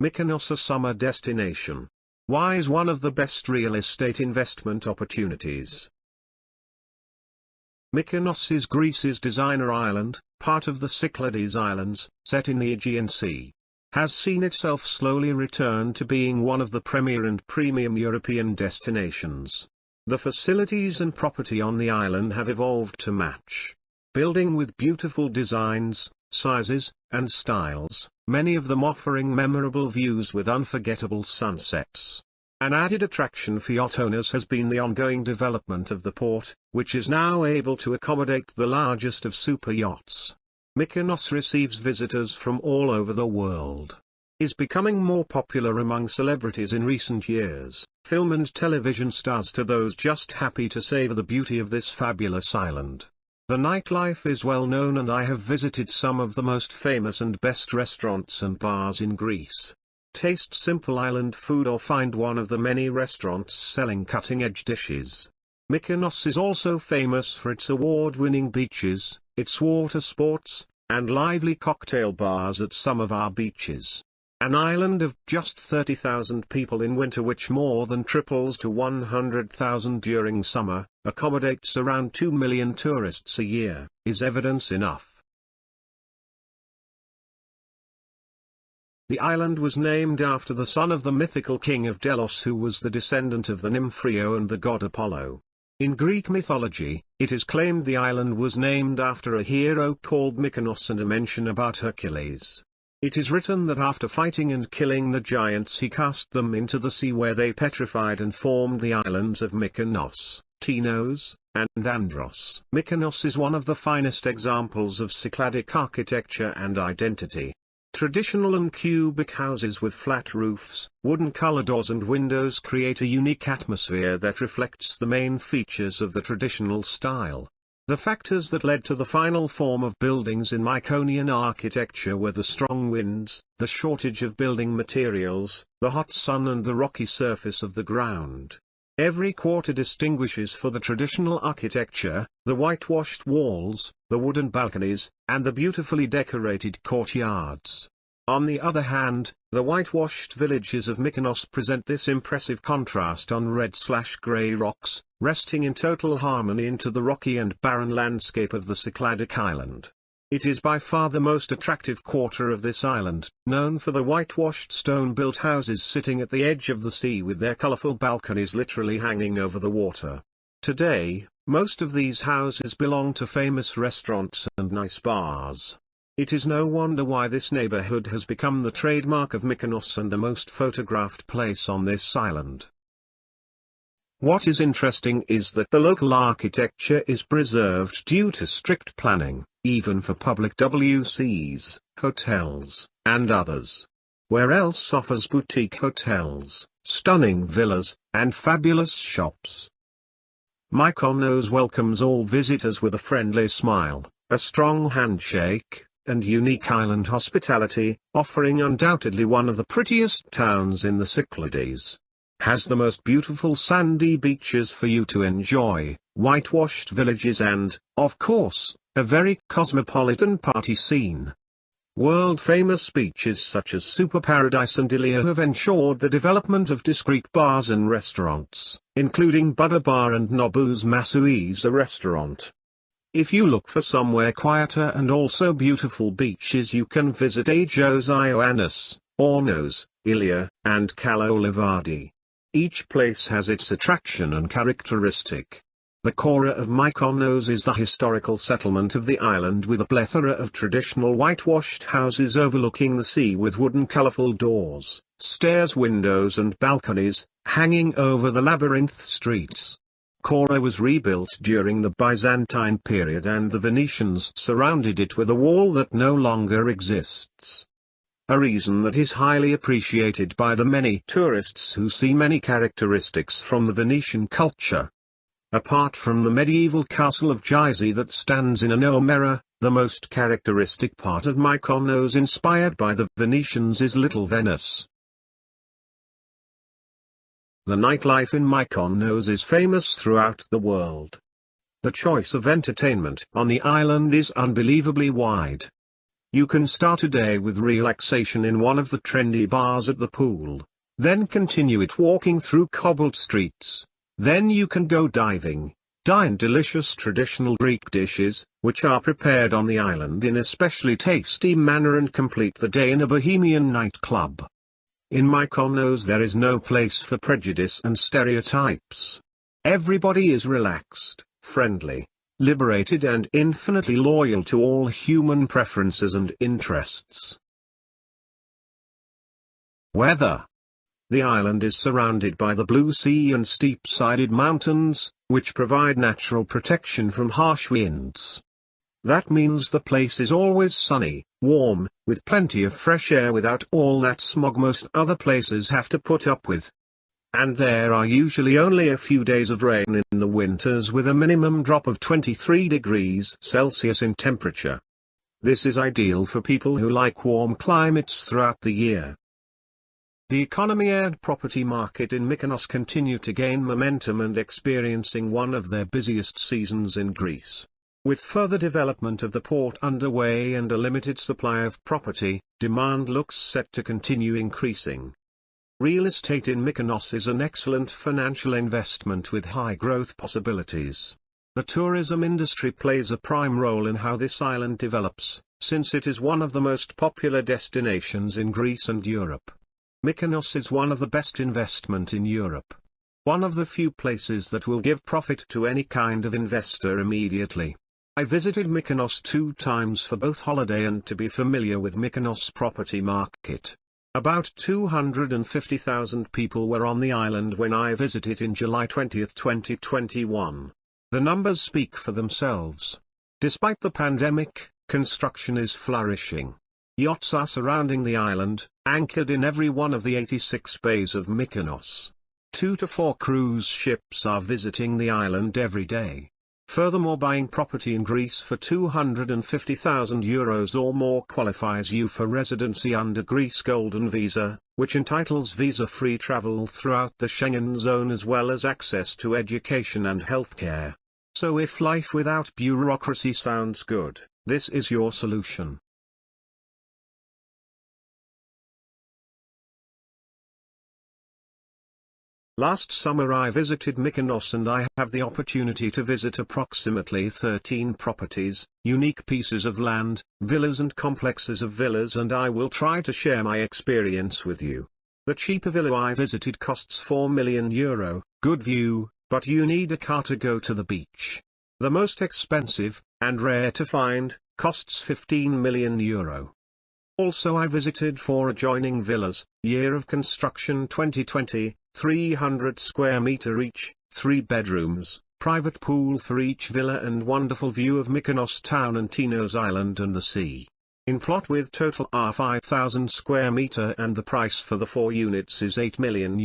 Mykonos, a summer destination. Why is one of the best real estate investment opportunities? Mykonos is Greece's designer island, part of the Cyclades Islands, set in the Aegean Sea. Has seen itself slowly return to being one of the premier and premium European destinations. The facilities and property on the island have evolved to match. Building with beautiful designs, sizes, and styles, many of them offering memorable views with unforgettable sunsets. An added attraction for yacht owners has been the ongoing development of the port, which is now able to accommodate the largest of super yachts. Mykonos receives visitors from all over the world. Is becoming more popular among celebrities in recent years, film and television stars to those just happy to savor the beauty of this fabulous island. The nightlife is well known, and I have visited some of the most famous and best restaurants and bars in Greece. Taste simple island food or find one of the many restaurants selling cutting-edge dishes. Mykonos is also famous for its award-winning beaches, its water sports, and lively cocktail bars at some of our beaches. An island of just 30,000 people in winter, which more than triples to 100,000 during summer, accommodates around 2 million tourists a year, is evidence enough. The island was named after the son of the mythical king of Delos, who was the descendant of the nymph Io and the god Apollo. In Greek mythology, it is claimed the island was named after a hero called Mykonos and a mention about Hercules. It is written that after fighting and killing the giants, he cast them into the sea, where they petrified and formed the islands of Mykonos, Tinos, and Andros. Mykonos is one of the finest examples of Cycladic architecture and identity. Traditional and cubic houses with flat roofs, wooden-colored doors and windows create a unique atmosphere that reflects the main features of the traditional style. The factors that led to the final form of buildings in Myconian architecture were the strong winds, the shortage of building materials, the hot sun and the rocky surface of the ground. Every quarter distinguishes for the traditional architecture, the whitewashed walls, the wooden balconies, and the beautifully decorated courtyards. On the other hand, the whitewashed villages of Mykonos present this impressive contrast on red/grey rocks, resting in total harmony into the rocky and barren landscape of the Cycladic island. It is by far the most attractive quarter of this island, known for the whitewashed stone-built houses sitting at the edge of the sea with their colourful balconies literally hanging over the water. Today, most of these houses belong to famous restaurants and nice bars. It is no wonder why this neighborhood has become the trademark of Mykonos and the most photographed place on this island. What is interesting is that the local architecture is preserved due to strict planning, even for public WCs, hotels, and others. Where else offers boutique hotels, stunning villas, and fabulous shops. Mykonos welcomes all visitors with a friendly smile, a strong handshake, and unique island hospitality, offering undoubtedly one of the prettiest towns in the Cyclades. Has the most beautiful sandy beaches for you to enjoy, whitewashed villages and, of course, a very cosmopolitan party scene. World-famous beaches such as Super Paradise and Ilia have ensured the development of discreet bars and restaurants, including Buddha Bar and Nobu's Masuiza restaurant. If you look for somewhere quieter and also beautiful beaches, you can visit Agios Ioannis, Ornos, Ilia, and Kalolivadi. Each place has its attraction and characteristic. The core of Mykonos is the historical settlement of the island, with a plethora of traditional whitewashed houses overlooking the sea with wooden colorful doors, stairs, windows and balconies, hanging over the labyrinth streets. Kora was rebuilt during the Byzantine period, and the Venetians surrounded it with a wall that no longer exists. A reason that is highly appreciated by the many tourists who see many characteristics from the Venetian culture. Apart from the medieval castle of Gizeh that stands in an Omera, the most characteristic part of Mykonos inspired by the Venetians is Little Venice. The nightlife in Mykonos is famous throughout the world. The choice of entertainment on the island is unbelievably wide. You can start a day with relaxation in one of the trendy bars at the pool. Then continue it walking through cobbled streets. Then you can go diving, dine delicious traditional Greek dishes, which are prepared on the island in especially tasty manner, and complete the day in a bohemian nightclub. In Mykonos there is no place for prejudice and stereotypes. Everybody is relaxed, friendly, liberated and infinitely loyal to all human preferences and interests. Weather. The island is surrounded by the blue sea and steep-sided mountains, which provide natural protection from harsh winds. That means the place is always sunny, warm, with plenty of fresh air without all that smog most other places have to put up with. And there are usually only a few days of rain in the winters, with a minimum drop of 23 degrees Celsius in temperature. This is ideal for people who like warm climates throughout the year. The economy and property market in Mykonos continue to gain momentum and experiencing one of their busiest seasons in Greece. With further development of the port underway and a limited supply of property, demand looks set to continue increasing. Real estate in Mykonos is an excellent financial investment with high growth possibilities. The tourism industry plays a prime role in how this island develops, since it is one of the most popular destinations in Greece and Europe. Mykonos is one of the best investment in Europe. One of the few places that will give profit to any kind of investor immediately. I visited Mykonos 2 times for both holiday and to be familiar with Mykonos property market. About 250,000 people were on the island when I visited in July 20, 2021. The numbers speak for themselves. Despite the pandemic, construction is flourishing. Yachts are surrounding the island, anchored in every one of the 86 bays of Mykonos. 2 to 4 cruise ships are visiting the island every day. Furthermore, buying property in Greece for €250,000 or more qualifies you for residency under Greece Golden Visa, which entitles visa-free travel throughout the Schengen zone as well as access to education and healthcare. So if life without bureaucracy sounds good, this is your solution. Last summer I visited Mykonos and I have the opportunity to visit approximately 13 properties, unique pieces of land, villas and complexes of villas, and I will try to share my experience with you. The cheaper villa I visited costs €4 million, good view, but you need a car to go to the beach. The most expensive, and rare to find, costs €15 million. Also I visited 4 adjoining villas, year of construction 2020, 300 square meter each, 3 bedrooms, private pool for each villa and wonderful view of Mykonos town and Tinos Island and the sea. In plot with total are 5,000 square meter and the price for the 4 units is €8 million.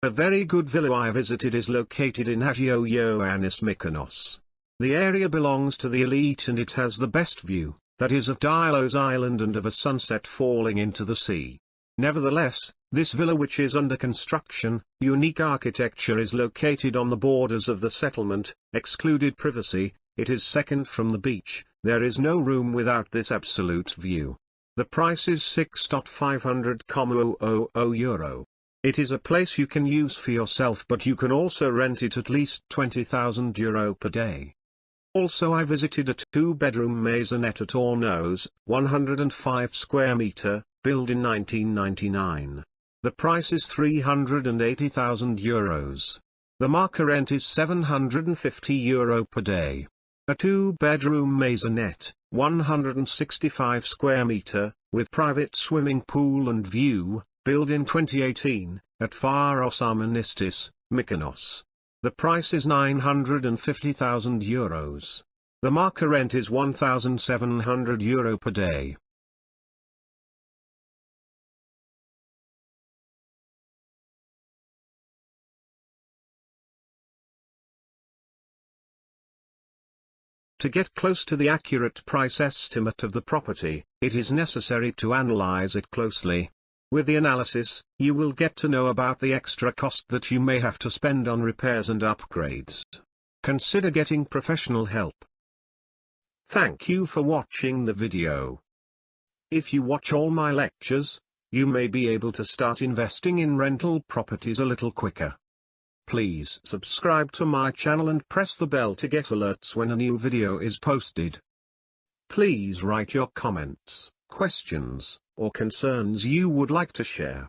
A very good villa I visited is located in Aegean Sea, Mykonos. The area belongs to the elite and it has the best view, that is of Tylos Island and of a sunset falling into the sea. Nevertheless, this villa, which is under construction, unique architecture, is located on the borders of the settlement, excluded privacy, it is second from the beach, there is no room without this absolute view. The price is €6,500,000. It is a place you can use for yourself, but you can also rent it at least €20,000 per day. Also I visited a 2-bedroom maisonette at Ornos, 105 square meter, built in 1999. The price is €380,000. The market rent is €750 per day. A 2-bedroom maisonette, 165 square meter, with private swimming pool and view, built in 2018, at Pharos Armenistis, Mykonos. The price is €950,000. The market rent is €1,700 per day. To get close to the accurate price estimate of the property, it is necessary to analyze it closely. With the analysis, you will get to know about the extra cost that you may have to spend on repairs and upgrades. Consider getting professional help. Thank you for watching the video. If you watch all my lectures, you may be able to start investing in rental properties a little quicker. Please subscribe to my channel and press the bell to get alerts when a new video is posted. Please write your comments, questions, or concerns you would like to share.